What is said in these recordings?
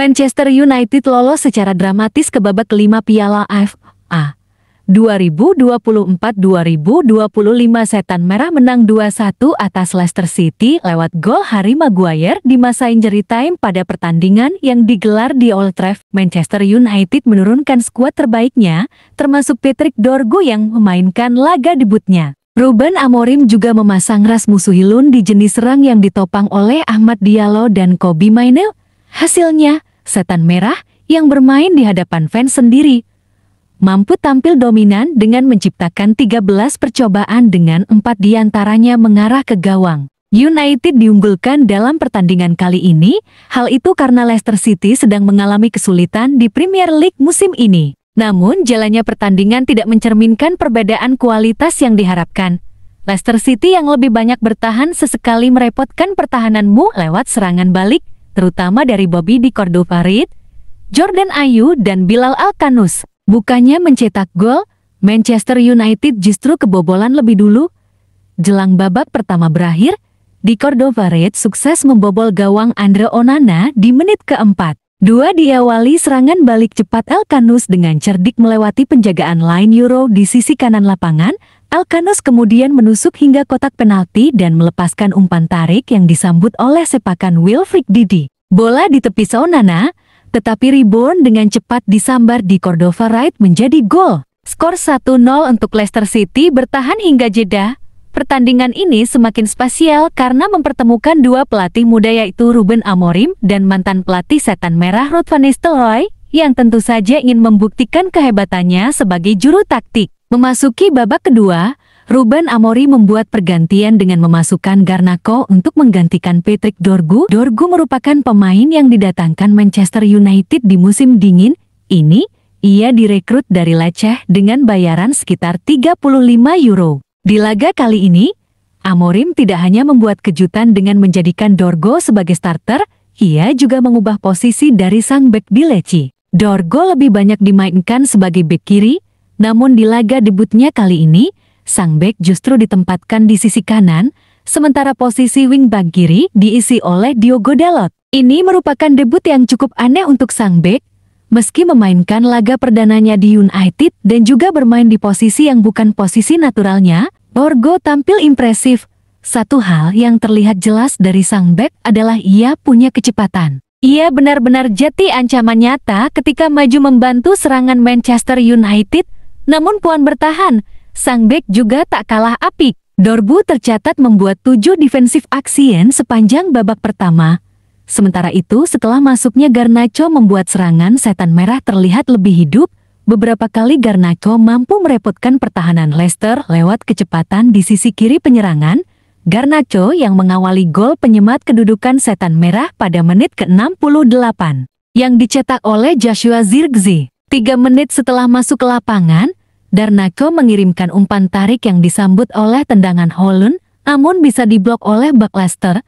Manchester United lolos secara dramatis ke babak kelima Piala FA 2024-2025. Setan Merah menang 2-1 atas Leicester City lewat gol Harry Maguire di masa injury time pada pertandingan yang digelar di Old Trafford. Manchester United menurunkan skuad terbaiknya, termasuk Patrick Dorgu yang memainkan laga debutnya. Ruben Amorim juga memasang Rasmus Højlund di jenis serang yang ditopang oleh Ahmad Diallo dan Kobbie Mainoo. Hasilnya, Setan Merah yang bermain di hadapan fans sendiri mampu tampil dominan dengan menciptakan 13 percobaan dengan 4 diantaranya mengarah ke gawang. United diunggulkan dalam pertandingan kali ini, hal itu karena Leicester City sedang mengalami kesulitan di Premier League musim ini. Namun jalannya pertandingan tidak mencerminkan perbedaan kualitas yang diharapkan. Leicester City yang lebih banyak bertahan sesekali merepotkan pertahananmu lewat serangan balik, terutama dari Bobby Di Cordova-Reid, Jordan Ayew dan Bilal Alkhanous. Bukannya mencetak gol, Manchester United justru kebobolan lebih dulu. Jelang babak pertama berakhir, Di Cordova-Reid sukses membobol gawang Andre Onana di menit keempat. Dua diawali serangan balik cepat Alkhanous dengan cerdik melewati penjagaan line Euro di sisi kanan lapangan. Alkhanous kemudian menusuk hingga kotak penalti dan melepaskan umpan tarik yang disambut oleh sepakan Wilfried Ndidi. Bola ditepis Onana, tetapi rebound dengan cepat disambar Di Cordova-Reid menjadi gol. Skor 1-0 untuk Leicester City bertahan hingga jeda. Pertandingan ini semakin spesial karena mempertemukan dua pelatih muda yaitu Ruben Amorim dan mantan pelatih Setan Merah Ruud van Nistelrooy yang tentu saja ingin membuktikan kehebatannya sebagai juru taktik. Memasuki babak kedua, Ruben Amorim membuat pergantian dengan memasukkan Garnacho untuk menggantikan Patrick Dorgu. Dorgu merupakan pemain yang didatangkan Manchester United di musim dingin ini. Ia direkrut dari Lecce dengan bayaran sekitar 35 euro. Di laga kali ini, Amorim tidak hanya membuat kejutan dengan menjadikan Dorgu sebagai starter, ia juga mengubah posisi dari sang bek di Lecce. Dorgu lebih banyak dimainkan sebagai bek kiri, namun di laga debutnya kali ini, sang bek justru ditempatkan di sisi kanan, sementara posisi wingback kiri diisi oleh Diogo Dalot. Ini merupakan debut yang cukup aneh untuk sang bek, meski memainkan laga perdananya di United dan juga bermain di posisi yang bukan posisi naturalnya. Dorgu tampil impresif. Satu hal yang terlihat jelas dari sang bek adalah ia punya kecepatan. Ia benar-benar jadi ancaman nyata ketika maju membantu serangan Manchester United. Namun puan bertahan, sang bek juga tak kalah apik. Dorgu tercatat membuat 7 defensive action sepanjang babak pertama. Sementara itu setelah masuknya Garnacho membuat serangan Setan Merah terlihat lebih hidup. Beberapa kali Garnacho mampu merepotkan pertahanan Leicester lewat kecepatan di sisi kiri penyerangan. Garnacho yang mengawali gol penyemat kedudukan Setan Merah pada menit ke-68. Yang dicetak oleh Joshua Zirkzee. 3 menit setelah masuk ke lapangan, Garnacho mengirimkan umpan tarik yang disambut oleh tendangan Højlund, namun bisa diblok oleh bek Leicester.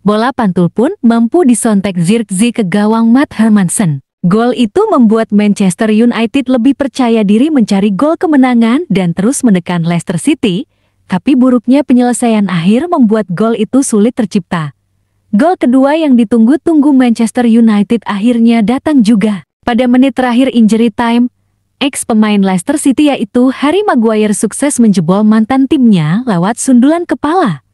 Bola pantul pun mampu disontek Zirkzee ke gawang Matt Hermansen. Gol itu membuat Manchester United lebih percaya diri mencari gol kemenangan dan terus menekan Leicester City, tapi buruknya penyelesaian akhir membuat gol itu sulit tercipta. Gol kedua yang ditunggu-tunggu Manchester United akhirnya datang juga. Pada menit terakhir injury time, ex-pemain Leicester City yaitu Harry Maguire sukses menjebol mantan timnya lewat sundulan kepala.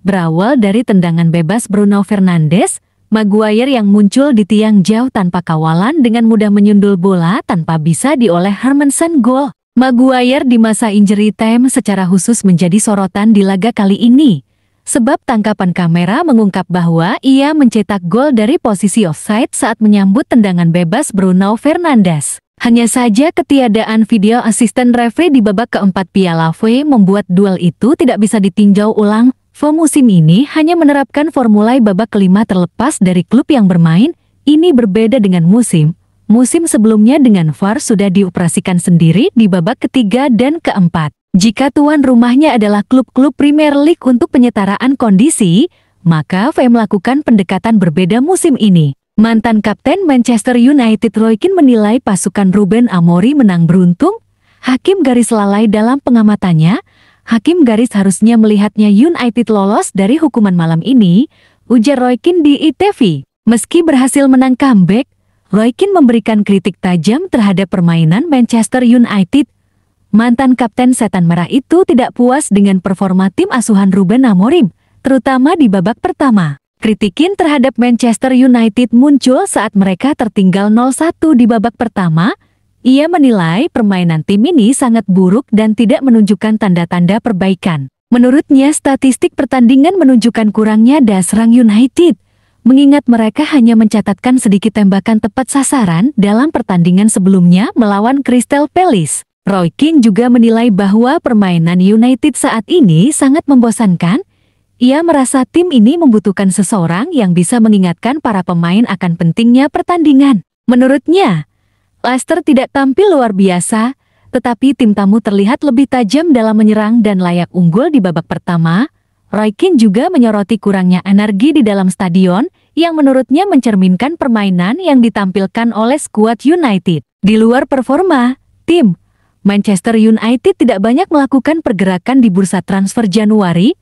Berawal dari tendangan bebas Bruno Fernandes, Maguire yang muncul di tiang jauh tanpa kawalan dengan mudah menyundul bola tanpa bisa dioleh Hermansen gol. Maguire di masa injury time secara khusus menjadi sorotan di laga kali ini. Sebab tangkapan kamera mengungkap bahwa ia mencetak gol dari posisi offside saat menyambut tendangan bebas Bruno Fernandes. Hanya saja ketiadaan video asisten referee di babak keempat Piala FA membuat duel itu tidak bisa ditinjau ulang. FA musim ini hanya menerapkan formula babak kelima terlepas dari klub yang bermain. Ini berbeda dengan musim sebelumnya dengan VAR sudah dioperasikan sendiri di babak ketiga dan keempat. Jika tuan rumahnya adalah klub-klub Premier League untuk penyetaraan kondisi, maka FA melakukan pendekatan berbeda musim ini. Mantan kapten Manchester United Roy Keane menilai pasukan Ruben Amorim menang beruntung. Hakim garis lalai dalam pengamatannya. Hakim garis harusnya melihatnya United lolos dari hukuman malam ini, ujar Roy Keane di ITV. Meski berhasil menang comeback, Roy Keane memberikan kritik tajam terhadap permainan Manchester United. Mantan Kapten Setan Merah itu tidak puas dengan performa tim asuhan Ruben Amorim, terutama di babak pertama. Kritik Keane terhadap Manchester United muncul saat mereka tertinggal 0-1 di babak pertama. Ia menilai permainan tim ini sangat buruk dan tidak menunjukkan tanda-tanda perbaikan. Menurutnya, statistik pertandingan menunjukkan kurangnya daya serang United, mengingat mereka hanya mencatatkan sedikit tembakan tepat sasaran dalam pertandingan sebelumnya melawan Crystal Palace. Roy Keane juga menilai bahwa permainan United saat ini sangat membosankan. Ia merasa tim ini membutuhkan seseorang yang bisa mengingatkan para pemain akan pentingnya pertandingan. Menurutnya, Leicester tidak tampil luar biasa, tetapi tim tamu terlihat lebih tajam dalam menyerang dan layak unggul di babak pertama. Roy Keane juga menyoroti kurangnya energi di dalam stadion, yang menurutnya mencerminkan permainan yang ditampilkan oleh skuad United. Di luar performa, tim Manchester United tidak banyak melakukan pergerakan di bursa transfer Januari.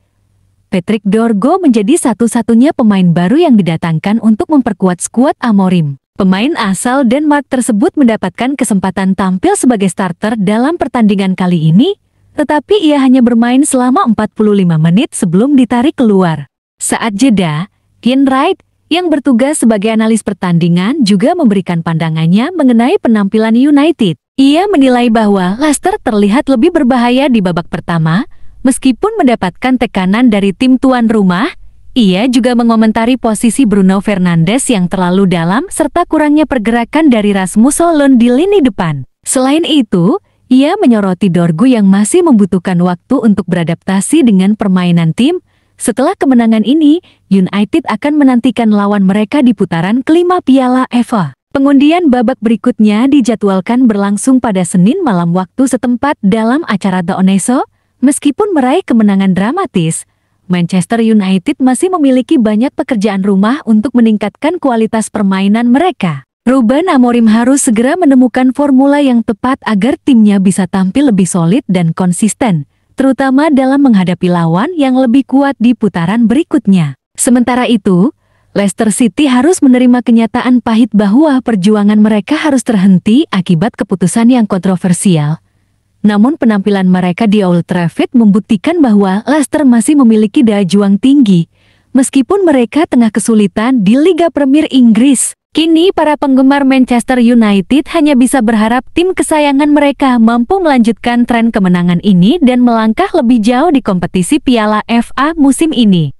Patrick Dorgu menjadi satu-satunya pemain baru yang didatangkan untuk memperkuat skuad Amorim. Pemain asal Denmark tersebut mendapatkan kesempatan tampil sebagai starter dalam pertandingan kali ini, tetapi ia hanya bermain selama 45 menit sebelum ditarik keluar. Saat jeda, Keane Wright, yang bertugas sebagai analis pertandingan, juga memberikan pandangannya mengenai penampilan United. Ia menilai bahwa Leicester terlihat lebih berbahaya di babak pertama, meskipun mendapatkan tekanan dari tim tuan rumah. Ia juga mengomentari posisi Bruno Fernandes yang terlalu dalam serta kurangnya pergerakan dari Rasmus Højlund di lini depan. Selain itu, ia menyoroti Dorgu yang masih membutuhkan waktu untuk beradaptasi dengan permainan tim. Setelah kemenangan ini, United akan menantikan lawan mereka di putaran kelima Piala FA. Pengundian babak berikutnya dijadwalkan berlangsung pada Senin malam waktu setempat dalam acara The Oneso. Meskipun meraih kemenangan dramatis, Manchester United masih memiliki banyak pekerjaan rumah untuk meningkatkan kualitas permainan mereka. Ruben Amorim harus segera menemukan formula yang tepat agar timnya bisa tampil lebih solid dan konsisten, terutama dalam menghadapi lawan yang lebih kuat di putaran berikutnya. Sementara itu, Leicester City harus menerima kenyataan pahit bahwa perjuangan mereka harus terhenti akibat keputusan yang kontroversial. Namun penampilan mereka di Old Trafford membuktikan bahwa Leicester masih memiliki daya juang tinggi, meskipun mereka tengah kesulitan di Liga Premier Inggris. Kini para penggemar Manchester United hanya bisa berharap tim kesayangan mereka mampu melanjutkan tren kemenangan ini dan melangkah lebih jauh di kompetisi Piala FA musim ini.